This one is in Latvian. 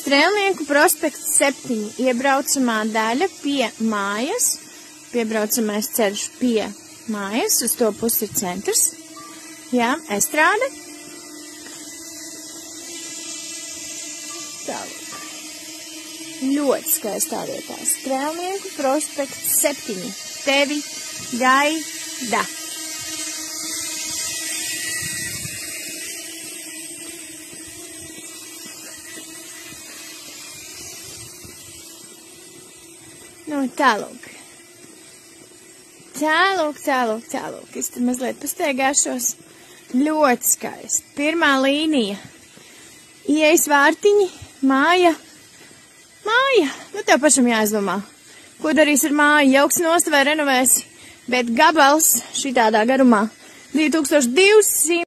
Strēlnieku prospekts 7. Iebraucamā daļa pie mājas. Piebraucamais ceļš pie mājas. Uz to pusi ir centrs. Jā, estrāde. Tālāk. Ļoti skaistā vietā. Strēlnieku prospekts 7. Tevi gaida. Nu, tālāk. Tālāk. Es te mazliet pasteigāšos. Ļoti skaisti. Pirmā līnija. Ieejas vārtiņi, māja. Nu, tev pašam jāizdomā. Ko darīs ar māju? Jauks nost vai renovēsi? Bet gabals šitādā garumā 2200.